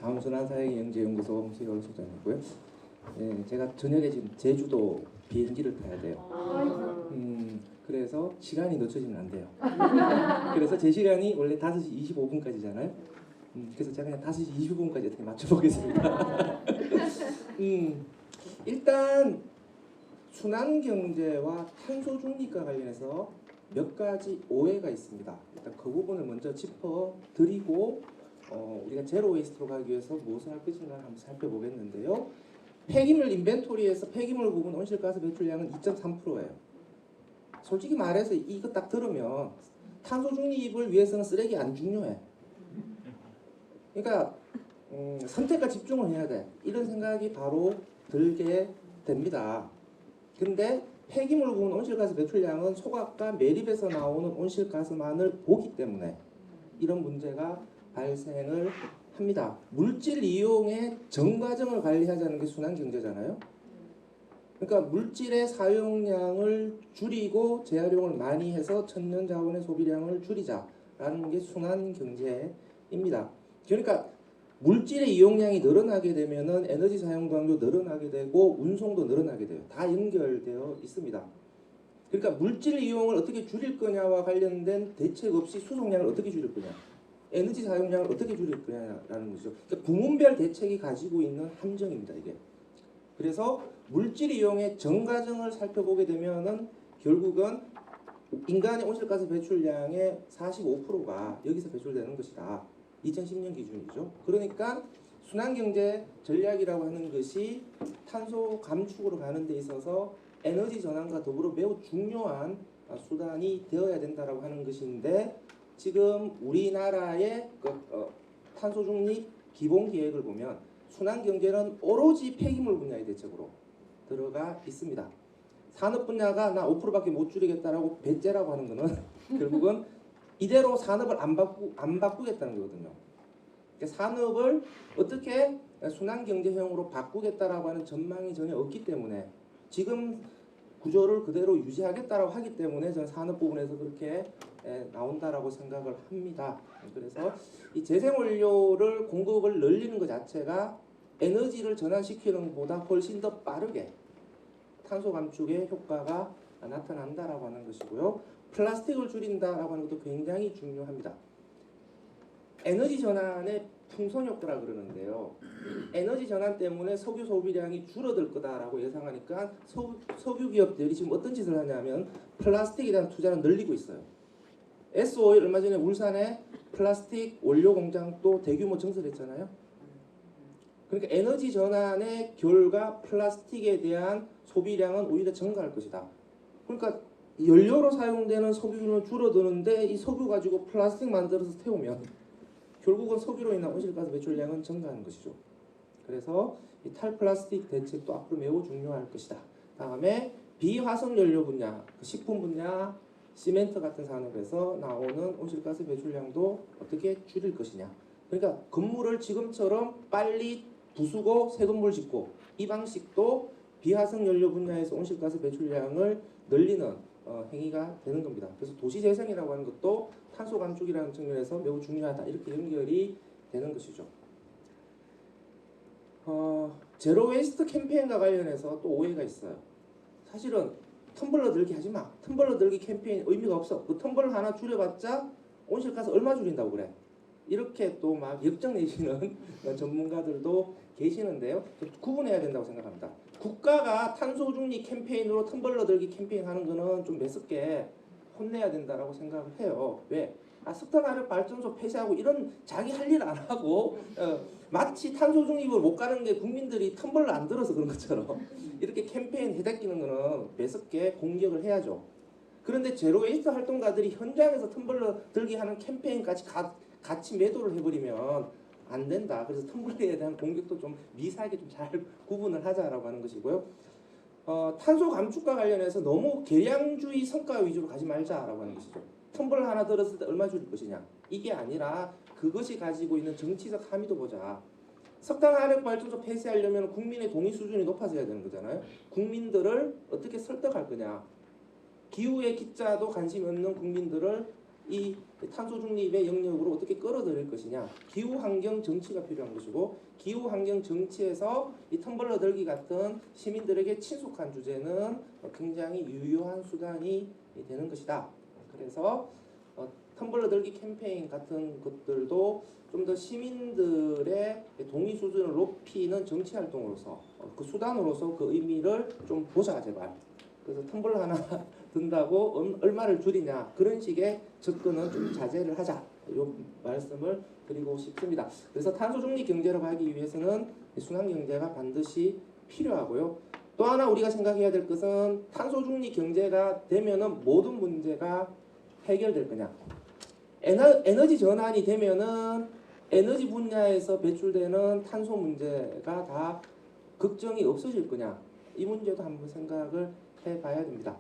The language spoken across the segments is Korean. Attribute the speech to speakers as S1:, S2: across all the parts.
S1: 강순환사회경제연구소 홍시열 소장이고요. 예, 제가 저녁에 지금 제주도 비행기를 타야 돼요. 그래서 시간이 늦춰지면 안 돼요. 그래서 제 시간이 원래 5시 25분까지잖아요. 그래서 제가 그냥 5시 25분까지 어떻게 맞춰보겠습니다. 일단 순환경제와 탄소중립과 관련해서 몇 가지 오해가 있습니다. 일단 그 부분을 먼저 짚어드리고 우리가 제로 웨이스트로 가기 위해서 무엇을 할 것인가 한번 살펴보겠는데요. 폐기물 인벤토리에서 폐기물 부분 온실가스 배출량은 2.3%예요. 솔직히 말해서 이거 딱 들으면 탄소 중립을 위해서는 쓰레기 안 중요해. 그러니까 선택과 집중을 해야 돼. 이런 생각이 바로 들게 됩니다. 근데 폐기물 부분 온실가스 배출량은 소각과 매립에서 나오는 온실가스만을 보기 때문에 이런 문제가 발생을 합니다. 물질 이용의 전 과정을 관리하자는 게 순환경제잖아요. 그러니까 물질의 사용량을 줄이고 재활용을 많이 해서 천연자원의 소비량을 줄이자라는 게 순환경제입니다. 그러니까 물질의 이용량이 늘어나게 되면은 에너지 사용량도 늘어나게 되고 운송도 늘어나게 돼요. 다 연결되어 있습니다. 그러니까 물질 이용을 어떻게 줄일 거냐와 관련된 대책 없이 수송량을 어떻게 줄일 거냐, 에너지 사용량을 어떻게 줄일 거냐라는 거죠. 그러니까 부문별 대책이 가지고 있는 함정입니다, 이게. 그래서 물질 이용의 전 과정을 살펴보게 되면은 결국은 인간의 온실가스 배출량의 45%가 여기서 배출되는 것이다. 2010년 기준이죠. 그러니까 순환경제 전략이라고 하는 것이 탄소 감축으로 가는 데 있어서 에너지 전환과 더불어 매우 중요한 수단이 되어야 된다라고 하는 것인데, 지금 우리나라의 탄소 중립 기본 계획을 보면 순환경제는 오로지 폐기물 분야의 대책으로 들어가 있습니다. 산업 분야가 나 5%밖에 못 줄이겠다라고 배째라고 하는 것은 결국은 이대로 산업을 안 바꾸겠다는 거거든요. 그러니까 산업을 어떻게 순환경제형으로 바꾸겠다라고 하는 전망이 전혀 없기 때문에 지금 구조를 그대로 유지하겠다라고 하기 때문에 저는 산업 부분에서 그렇게 나온다라고 생각을 합니다. 그래서 이 재생원료를 공급을 늘리는 것 자체가 에너지를 전환시키는 것보다 훨씬 더 빠르게 탄소 감축의 효과가 나타난다라고 하는 것이고요. 플라스틱을 줄인다라고 하는 것도 굉장히 중요합니다. 에너지 전환의 풍선 효과라 그러는데요. 에너지 전환 때문에 석유 소비량이 줄어들 거다라고 예상하니까 석유 기업들이 지금 어떤 짓을 하냐면 플라스틱에 대한 투자를 늘리고 있어요. S-오일 얼마 전에 울산에 플라스틱 원료 공장도 대규모 증설했잖아요. 그러니까 에너지 전환의 결과 플라스틱에 대한 소비량은 오히려 증가할 것이다. 그러니까 연료로 사용되는 석유는 줄어드는데 이 석유 가지고 플라스틱 만들어서 태우면 결국은 석유로 인한 온실가스 배출량은 증가하는 것이죠. 그래서 이 탈플라스틱 대책도 앞으로 매우 중요할 것이다. 다음에 비화석연료 분야, 식품 분야, 시멘트 같은 산업에서 나오는 온실가스 배출량도 어떻게 줄일 것이냐. 그러니까 건물을 지금처럼 빨리 부수고 새 건물 짓고 이 방식도 비화석연료 분야에서 온실가스 배출량을 늘리는 행위가 되는 겁니다. 그래서 도시재생이라고 하는 것도 탄소 감축이라는 측면에서 매우 중요하다. 이렇게 연결이 되는 것이죠. 제로 웨이스트 캠페인과 관련해서 또 오해가 있어요. 사실은 텀블러 들기 하지 마. 텀블러 들기 캠페인 의미가 없어. 그 텀블러 하나 줄여봤자 온실가스 얼마 줄인다고 그래. 이렇게 또 막 역정 내시는 전문가들도 계시는데요. 좀 구분해야 된다고 생각합니다. 국가가 탄소 중립 캠페인으로 텀블러 들기 캠페인 하는 거는 좀 매섭게 혼내야 된다라고 생각을 해요. 왜? 석탄화력 발전소 폐쇄하고 이런 자기 할 일 안 하고 마치 탄소 중립을 못 가는 게 국민들이 텀블러 안 들어서 그런 것처럼 이렇게 캠페인 해대끼는 거는 매섭게 공격을 해야죠. 그런데 제로웨이스트 활동가들이 현장에서 텀블러 들기 하는 캠페인까지 같이 매도를 해버리면 안 된다. 그래서 텀블러에 대한 공격도 좀 미세하게 좀 잘 구분을 하자라고 하는 것이고요. 탄소 감축과 관련해서 너무 계량주의 성과 위주로 가지 말자라고 하는 것이죠. 텀블러 하나 들었을 때 얼마 줄일 것이냐. 이게 아니라 그것이 가지고 있는 정치적 함의도 보자. 석탄화력 발전소 폐쇄하려면 국민의 동의 수준이 높아져야 되는 거잖아요. 국민들을 어떻게 설득할 거냐. 기후의 기자도 관심이 없는 국민들을 이 탄소 중립의 영역으로 어떻게 끌어들일 것이냐. 기후 환경 정치가 필요한 것이고 기후 환경 정치에서 이 텀블러 들기 같은 시민들에게 친숙한 주제는 굉장히 유효한 수단이 되는 것이다. 그래서 텀블러 들기 캠페인 같은 것들도 좀 더 시민들의 동의 수준을 높이는 정치 활동으로서 그 수단으로서 그 의미를 좀 보자 제발. 그래서 텀블러 하나 든다고 얼마를 줄이냐 그런 식의 접근은 좀 자제를 하자 이 말씀을 드리고 싶습니다. 그래서 탄소 중립 경제로 가기 위해서는 순환 경제가 반드시 필요하고요. 또 하나 우리가 생각해야 될 것은 탄소 중립 경제가 되면은 모든 문제가 해결될 거냐. 에너지 전환이 되면은 에너지 분야에서 배출되는 탄소 문제가 다 걱정이 없어질 거냐. 이 문제도 한번 생각을 해봐야 됩니다.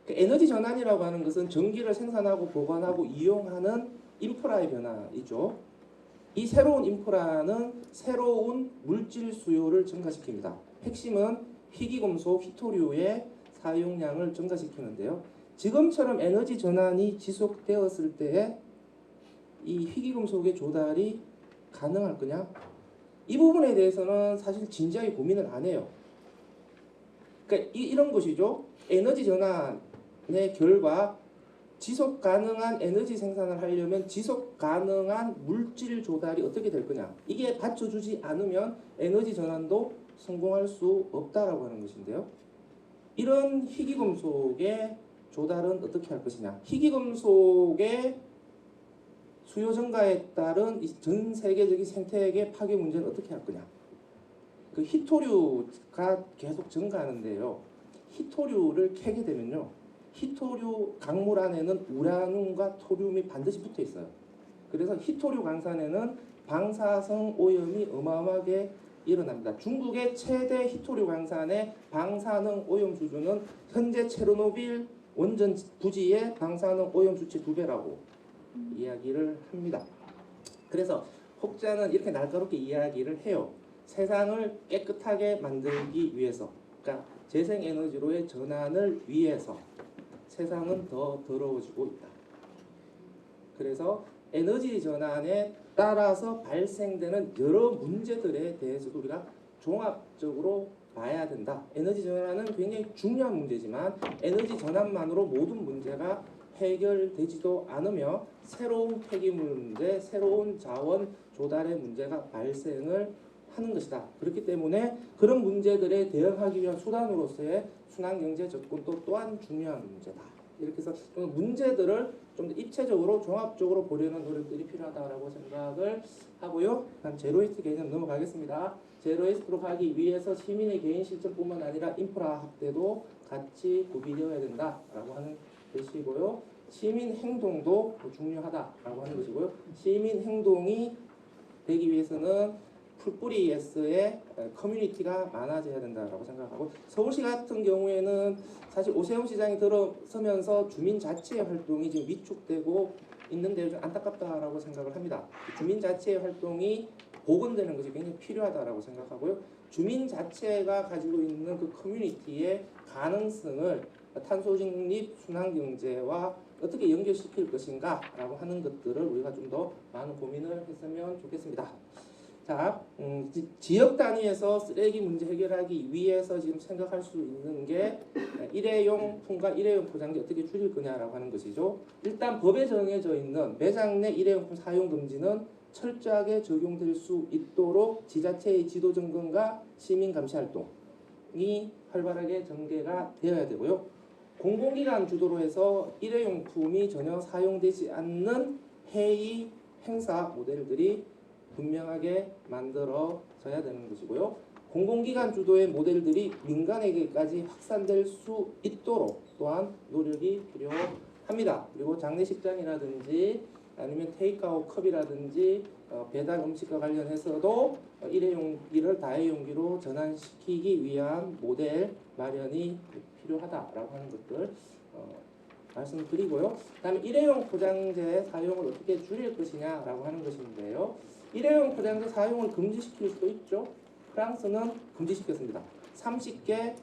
S1: 에너지 전환이라고 하는 것은 전기를 생산하고 보관하고 이용하는 인프라의 변화이죠. 이 새로운 인프라는 새로운 물질 수요를 증가시킵니다. 핵심은 희귀금속, 희토류의 사용량을 증가시키는데요. 지금처럼 에너지 전환이 지속되었을 때에 이 희귀금속의 조달이 가능할 거냐? 이 부분에 대해서는 사실 진지하게 고민을 안 해요. 그러니까 이런 것이죠. 에너지 전환의 결과 지속 가능한 에너지 생산을 하려면 지속 가능한 물질 조달이 어떻게 될 거냐. 이게 받쳐주지 않으면 에너지 전환도 성공할 수 없다라고 하는 것인데요. 이런 희귀금속의 조달은 어떻게 할 것이냐. 희귀금속의 수요 증가에 따른 전 세계적인 생태계 파괴 문제는 어떻게 할 거냐. 그 희토류가 계속 증가하는데요. 희토류를 캐게 되면요. 희토류 강물 안에는 우라늄과 토륨이 반드시 붙어 있어요. 그래서 희토류 강산에는 방사성 오염이 어마어마하게 일어납니다. 중국의 최대 희토류 강산의 방사능 오염 수준은 현재 체르노빌 원전 부지의 방사능 오염 수치 2배라고 이야기를 합니다. 그래서 혹자는 이렇게 날카롭게 이야기를 해요. 세상을 깨끗하게 만들기 위해서, 그러니까 재생에너지로의 전환을 위해서 세상은 더 더러워지고 있다. 그래서 에너지 전환에 따라서 발생되는 여러 문제들에 대해서도 우리가 종합적으로 봐야 된다. 에너지 전환은 굉장히 중요한 문제지만 에너지 전환만으로 모든 문제가 해결되지도 않으며 새로운 폐기물 문제, 새로운 자원 조달의 문제가 발생을 하는 것이다. 그렇기 때문에 그런 문제들에 대응하기 위한 수단으로서의 순환경제 접근도 또한 중요한 문제다. 이렇게 해서 문제들을 좀 더 입체적으로 종합적으로 보려는 노력들이 필요하다고 생각을 하고요. 다음 제로웨이스트 개념 넘어가겠습니다. 제로웨이스트로 가기 위해서 시민의 개인 실천뿐만 아니라 인프라 확대도 같이 구비되어야 된다라고 하는 것이고요. 시민 행동도 중요하다라고 하는 것이고요. 시민 행동이 되기 위해서는 풀뿌리에서의 커뮤니티가 많아져야 된다고 생각하고, 서울시 같은 경우에는 사실 오세훈 시장이 들어서면서 주민 자치의 활동이 지금 위축되고 있는데 좀 안타깝다라고 생각을 합니다. 주민 자치의 활동이 복원되는 것이 굉장히 필요하다라고 생각하고요. 주민 자체가 가지고 있는 그 커뮤니티의 가능성을 탄소 중립 순환 경제와 어떻게 연결시킬 것인가라고 하는 것들을 우리가 좀 더 많은 고민을 했으면 좋겠습니다. 자, 지역 단위에서 쓰레기 문제 해결하기 위해서 지금 생각할 수 있는 게 일회용품과 일회용 포장지 어떻게 줄일 거냐라고 하는 것이죠. 일단 법에 정해져 있는 매장 내 일회용품 사용 금지는 철저하게 적용될 수 있도록 지자체의 지도 점검과 시민 감시 활동이 활발하게 전개가 되어야 되고요. 공공기관 주도로 해서 일회용품이 전혀 사용되지 않는 회의 행사 모델들이 분명하게 만들어져야 되는 것이고요. 공공기관 주도의 모델들이 민간에게까지 확산될 수 있도록 또한 노력이 필요합니다. 그리고 장례식장이라든지 아니면 테이크아웃 컵이라든지 배달 음식과 관련해서도 일회용기를 다회용기로 전환시키기 위한 모델 마련이 필요하다라고 하는 것들 말씀드리고요. 그다음에 일회용 포장재 사용을 어떻게 줄일 것이냐라고 하는 것인데요. 일회용 포장재 사용을 금지시킬 수도 있죠. 프랑스는 금지시켰습니다. 30개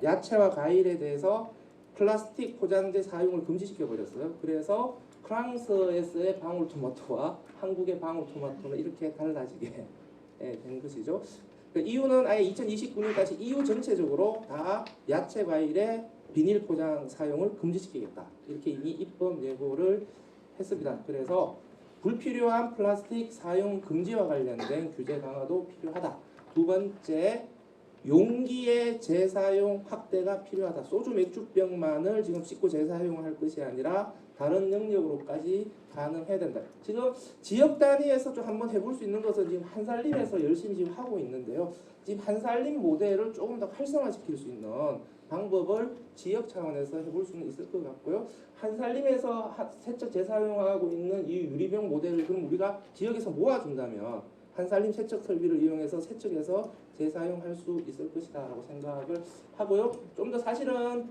S1: 야채와 과일에 대해서 플라스틱 포장재 사용을 금지시켜 버렸어요. 그래서 프랑스에서의 방울토마토와 한국의 방울토마토는 이렇게 달라지게 된 것이죠. 그 이유는 아예 2029년까지 EU 전체적으로 다 야채 과일의 비닐 포장 사용을 금지시키겠다. 이렇게 이미 입법 예고를 했습니다. 그래서 불필요한 플라스틱 사용 금지와 관련된 규제 강화도 필요하다. 두 번째, 용기의 재사용 확대가 필요하다. 소주 맥주병만을 지금 씻고 재사용할 것이 아니라 다른 영역으로까지 가능해야 된다. 지금 지역 단위에서 좀 한번 해볼 수 있는 것은 지금 한살림에서 열심히 지금 하고 있는데요. 지금 한살림 모델을 조금 더 활성화시킬 수 있는 방법을 지역 차원에서 해볼 수는 있을 것 같고요. 한살림에서 세척 재사용하고 있는 이 유리병 모델을 그럼 우리가 지역에서 모아준다면 한살림 세척 설비를 이용해서 세척해서 재사용할 수 있을 것이다 라고 생각을 하고요. 좀 더 사실은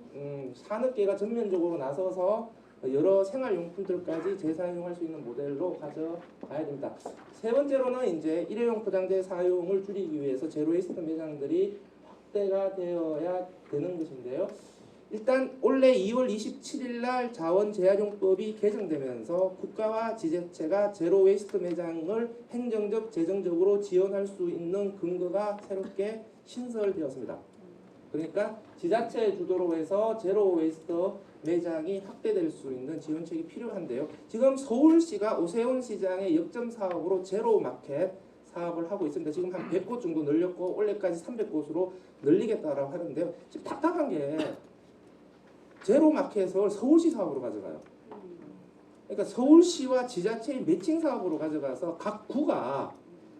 S1: 산업계가 전면적으로 나서서 여러 생활용품들까지 재사용할 수 있는 모델로 가져가야 됩니다. 세 번째로는 이제 일회용 포장재 사용을 줄이기 위해서 제로웨이스트 매장들이 확대가 되어야 되는 것인데요. 일단 올해 2월 27일 날 자원재활용법이 개정되면서 국가와 지자체가 제로웨이스트 매장을 행정적, 재정적으로 지원할 수 있는 근거가 새롭게 신설되었습니다. 그러니까 지자체 주도로 해서 제로웨이스트 매장이 확대될 수 있는 지원책이 필요한데요. 지금 서울시가 오세훈 시장의 역점 사업으로 제로마켓 사업을 하고 있습니다. 지금 한 100곳 정도 늘렸고 올해까지 300곳으로 늘리겠다라고 하는데요. 지금 답답한 게 제로마켓을 서울시 사업으로 가져가요. 그러니까 서울시와 지자체의 매칭 사업으로 가져가서 각 구가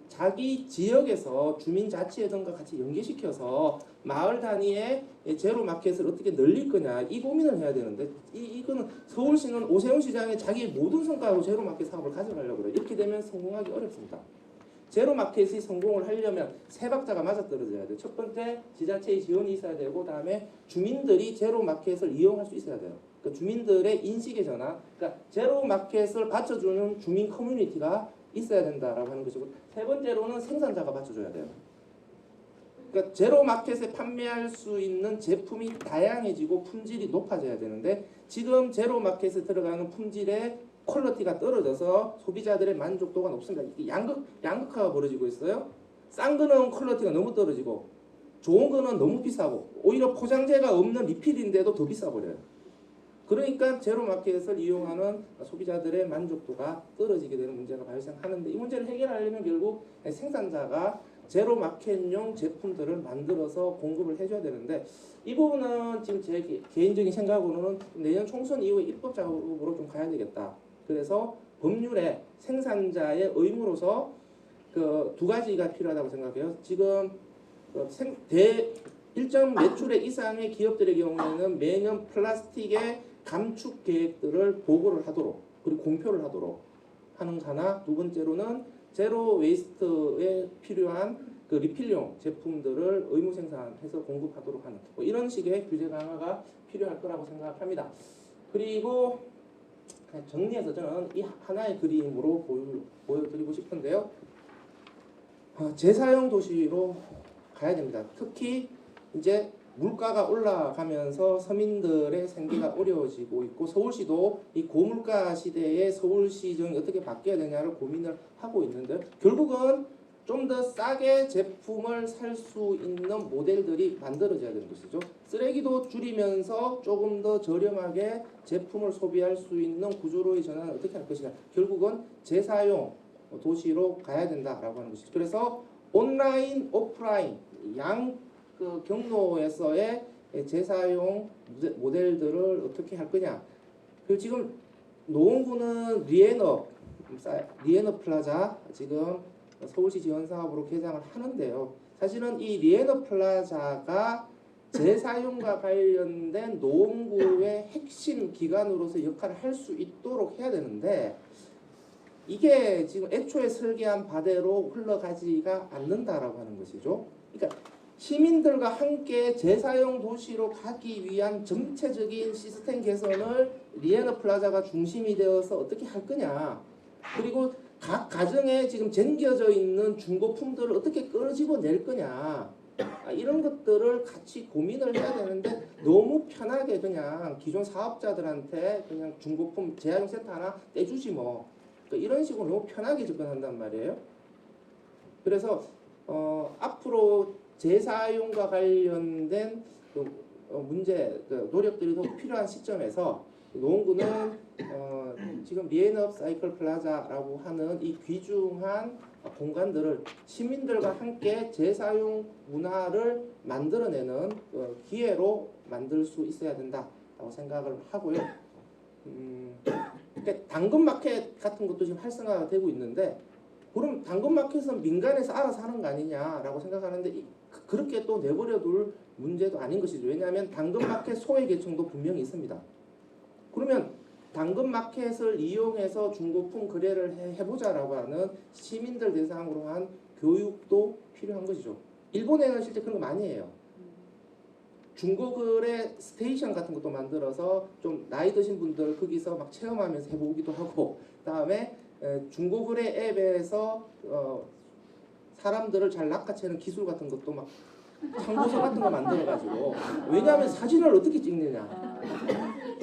S1: 자기 지역에서 주민자치회던과 같이 연계시켜서 마을 단위의 제로마켓을 어떻게 늘릴 거냐 이 고민을 해야 되는데 이거는 서울시는 오세훈 시장의 자기의 모든 성과로 제로마켓 사업을 가져가려고 그래요. 이렇게 되면 성공하기 어렵습니다. 제로마켓이 성공을 하려면 세 박자가 맞아떨어져야 돼요. 첫 번째 지자체의 지원이 있어야 되고 다음에 주민들이 제로마켓을 이용할 수 있어야 돼요. 그러니까 주민들의 인식의 전환, 그러니까 제로마켓을 받쳐주는 주민 커뮤니티가 있어야 된다라고 하는 것이고 세 번째로는 생산자가 받쳐줘야 돼요. 그러니까 제로마켓에 판매할 수 있는 제품이 다양해지고 품질이 높아져야 되는데 지금 제로마켓에 들어가는 품질의 퀄리티가 떨어져서 소비자들의 만족도가 높습니다. 이게 양극화가 벌어지고 있어요. 싼 거는 퀄리티가 너무 떨어지고 좋은 거는 너무 비싸고 오히려 포장재가 없는 리필인데도 더 비싸 버려요. 그러니까 제로마켓을 이용하는 소비자들의 만족도가 떨어지게 되는 문제가 발생하는데 이 문제를 해결하려면 결국 생산자가 제로마켓용 제품들을 만들어서 공급을 해줘야 되는데 이 부분은 지금 제 개인적인 생각으로는 내년 총선 이후에 입법 작업으로 좀 가야 되겠다. 그래서 법률에 생산자의 의무로서 그 두 가지가 필요하다고 생각해요. 지금 일정 매출액 이상의 기업들의 경우에는 매년 플라스틱의 감축 계획들을 보고를 하도록 그리고 공표를 하도록 하는 하나, 두 번째로는 제로 웨이스트에 필요한 그 리필용 제품들을 의무 생산해서 공급하도록 하는 뭐 이런 식의 규제 강화가 필요할 거라고 생각합니다. 그리고 정리해서 저는 이 하나의 그림으로 보여드리고 싶은데요. 재사용 도시로 가야 됩니다. 특히 이제 물가가 올라가면서 서민들의 생계가 어려워지고 있고 서울시도 이 고물가 시대에 서울시정이 어떻게 바뀌어야 되냐를 고민을 하고 있는데 결국은 좀 더 싸게 제품을 살 수 있는 모델들이 만들어져야 되는 것이죠. 쓰레기도 줄이면서 조금 더 저렴하게 제품을 소비할 수 있는 구조로의 전환을 어떻게 할 것이냐. 결국은 재사용 도시로 가야 된다라고 하는 것이죠. 그래서 온라인, 오프라인 양 경로에서의 재사용 모델들을 어떻게 할 거냐. 그리고 지금 노원구는 리에너 플라자 지금 서울시 지원 사업으로 개장을 하는데요. 사실은 이 리에너 플라자가 재사용과 관련된 노원구의 핵심 기관으로서 역할을 할 수 있도록 해야 되는데 이게 지금 애초에 설계한 바대로 흘러가지가 않는다라고 하는 것이죠. 그러니까 시민들과 함께 재사용 도시로 가기 위한 전체적인 시스템 개선을 리에너 플라자가 중심이 되어서 어떻게 할 거냐. 그리고 각 가정에 지금 쟁겨져 있는 중고품들을 어떻게 끌어집어 낼 거냐. 이런 것들을 같이 고민을 해야 되는데 너무 편하게 그냥 기존 사업자들한테 그냥 중고품 재활용 센터 하나 떼주지 뭐 이런 식으로 너무 편하게 접근한단 말이에요. 그래서 앞으로 재사용과 관련된 문제 노력들이 더 필요한 시점에서 노원구는 지금 리엔업 사이클 플라자라고 하는 이 귀중한 공간들을 시민들과 함께 재사용 문화를 만들어내는 기회로 만들 수 있어야 된다라고 생각을 하고요. 그러니까 당근마켓 같은 것도 지금 활성화가 되고 있는데 그럼 당근마켓은 민간에서 알아서 하는 거 아니냐라고 생각하는데 그렇게 또 내버려둘 문제도 아닌 것이죠. 왜냐하면 당근마켓 소외계층도 분명히 있습니다. 그러면 당근마켓을 이용해서 중고품 거래를 해보자라고 하는 시민들 대상으로 한 교육도 필요한 것이죠. 일본에는 실제 그런 거 많이 해요. 중고거래 스테이션 같은 것도 만들어서 좀 나이 드신 분들 거기서 막 체험하면서 해보기도 하고 그다음에 중고거래 앱에서 사람들을 잘 낚아채는 기술 같은 것도 막 참고서 같은 거 만들어가지고 왜냐하면 사진을 어떻게 찍느냐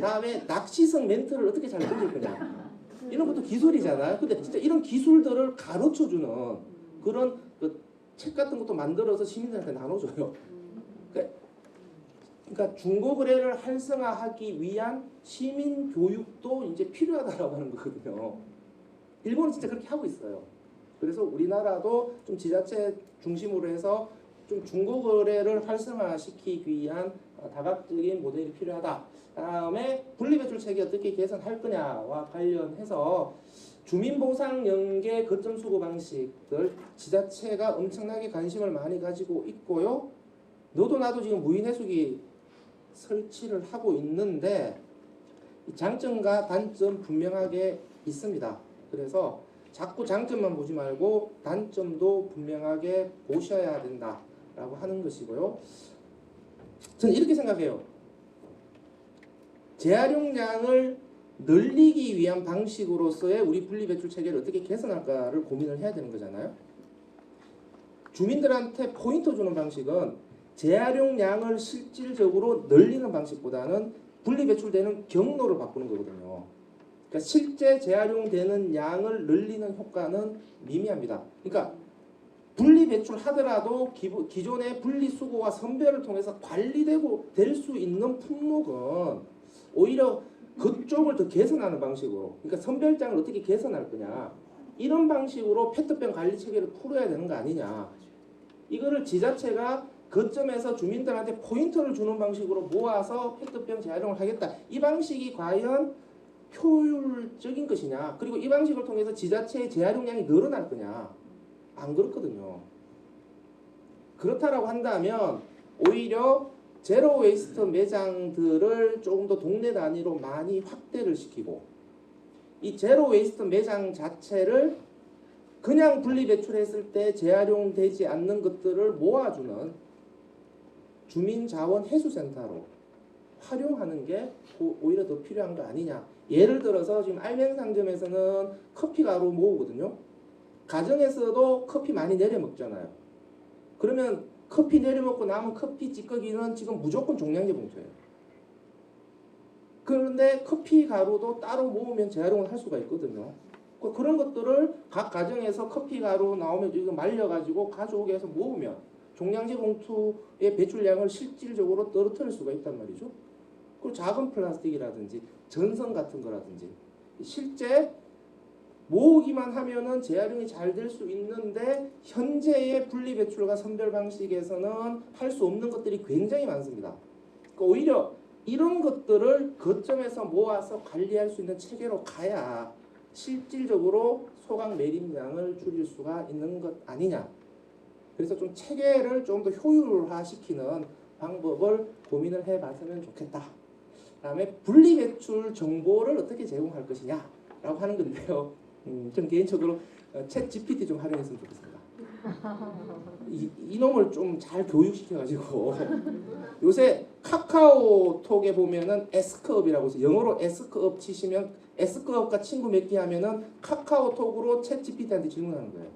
S1: 다음에 낚시성 멘트를 어떻게 잘 던질 거냐 이런 것도 기술이잖아요. 근데 진짜 이런 기술들을 가르쳐주는 그런 책 같은 것도 만들어서 시민들한테 나눠줘요. 그러니까 중고거래를 활성화하기 위한 시민 교육도 이제 필요하다라고 하는 거거든요. 일본은 진짜 그렇게 하고 있어요. 그래서 우리나라도 좀 지자체 중심으로 해서 좀 중고거래를 활성화시키기 위한 다각적인 모델이 필요하다. 다음에 분리배출 체계 어떻게 개선할 거냐와 관련해서 주민보상 연계 거점 수거 방식들 지자체가 엄청나게 관심을 많이 가지고 있고요. 너도 나도 지금 무인해수기 설치를 하고 있는데 장점과 단점 분명하게 있습니다. 그래서 자꾸 장점만 보지 말고 단점도 분명하게 보셔야 된다라고 하는 것이고요. 저는 이렇게 생각해요. 재활용량을 늘리기 위한 방식으로서의 우리 분리배출 체계를 어떻게 개선할까를 고민을 해야 되는 거잖아요. 주민들한테 포인트 주는 방식은 재활용량을 실질적으로 늘리는 방식보다는 분리배출되는 경로를 바꾸는 거거든요. 그러니까 실제 재활용되는 양을 늘리는 효과는 미미합니다. 그러니까 분리배출 하더라도 기존의 분리수거와 선별을 통해서 관리되고 될 수 있는 품목은 오히려 그쪽을 더 개선하는 방식으로 그러니까 선별장을 어떻게 개선할 거냐 이런 방식으로 페트병 관리 체계를 풀어야 되는 거 아니냐 이거를 지자체가 거점에서 주민들한테 포인트를 주는 방식으로 모아서 페트병 재활용을 하겠다 이 방식이 과연 효율적인 것이냐 그리고 이 방식을 통해서 지자체의 재활용량이 늘어날 거냐 안 그렇거든요. 그렇다라고 한다면 오히려 제로 웨이스트 매장들을 조금 더 동네 단위로 많이 확대를 시키고 이 제로 웨이스트 매장 자체를 그냥 분리배출했을 때 재활용되지 않는 것들을 모아주는 주민자원 해수센터로 활용하는 게 오히려 더 필요한 거 아니냐. 예를 들어서 지금 알맹상점에서는 커피 가루 모으거든요. 가정에서도 커피 많이 내려 먹잖아요. 그러면 커피 내려 먹고 남은 커피 찌꺼기는 지금 무조건 종량제 봉투예요. 그런데 커피 가루도 따로 모으면 재활용을 할 수가 있거든요. 그런 것들을 각 가정에서 커피 가루 나오면 이거 말려가지고 가져오게 해서 모으면 종량제 봉투의 배출량을 실질적으로 떨어뜨릴 수가 있단 말이죠. 그리고 작은 플라스틱이라든지 전선 같은 거라든지 실제 모으기만 하면은 재활용이 잘 될 수 있는데 현재의 분리배출과 선별 방식에서는 할 수 없는 것들이 굉장히 많습니다. 그러니까 오히려 이런 것들을 거점에서 모아서 관리할 수 있는 체계로 가야 실질적으로 소각 매립량을 줄일 수가 있는 것 아니냐. 그래서 좀 체계를 좀 더 효율화시키는 방법을 고민을 해봤으면 좋겠다. 그다음에 분리배출 정보를 어떻게 제공할 것이냐라고 하는 건데요. 전 개인적으로 챗 GPT 좀 활용했으면 좋겠습니다. 이놈을 좀 잘 교육시켜가지고 요새 카카오톡에 보면은 에스크업이라고 해서 영어로 에스크업 치시면 에스크업과 친구 맺기 하면은 카카오톡으로 챗 GPT한테 질문하는 거예요.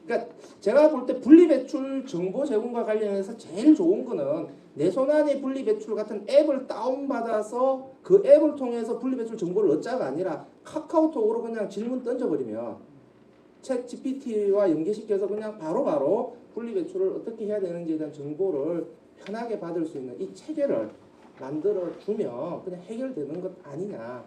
S1: 그러니까 제가 볼 때 분리배출 정보 제공과 관련해서 제일 좋은 거는 내 손안의 분리배출 같은 앱을 다운받아서 그 앱을 통해서 분리배출 정보를 얻자가 아니라 카카오톡으로 그냥 질문 던져버리면 챗 GPT와 연계시켜서 그냥 바로바로 분리배출을 어떻게 해야 되는지에 대한 정보를 편하게 받을 수 있는 이 체계를 만들어주면 그냥 해결되는 것 아니냐.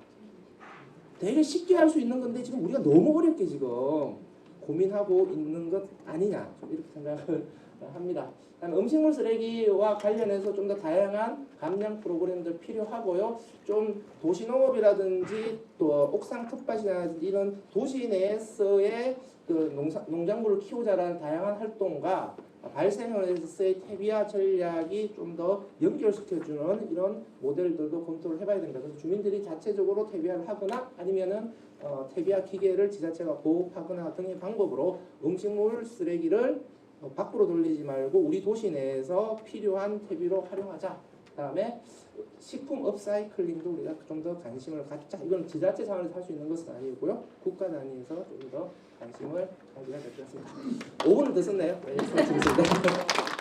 S1: 되게 쉽게 할 수 있는 건데 지금 우리가 너무 어렵게 지금 고민하고 있는 것 아니냐, 좀 이렇게 생각을 합니다. 음식물 쓰레기와 관련해서 좀 더 다양한 감량 프로그램들 필요하고요. 좀 도시농업이라든지 또 옥상 텃밭이라든지 이런 도시 내에서의 그 농작물을 키우자라는 다양한 활동과 발생에서의 퇴비화 전략이 좀 더 연결시켜주는 이런 모델들도 검토를 해봐야 됩니다. 그래서 주민들이 자체적으로 퇴비화를 하거나 아니면은 퇴비화 기계를 지자체가 보급하거나 등의 방법으로 음식물 쓰레기를 밖으로 돌리지 말고 우리 도시 내에서 필요한 퇴비로 활용하자. 그다음에 식품 업사이클링도 우리가 좀 더 관심을 갖자. 이건 지자체 차원에서 할 수 있는 것은 아니고요. 국가 단위에서 좀 더 관심을 가져야 될 것 같습니다. 5분을 더 썼네요. 네, 수고하셨습니다.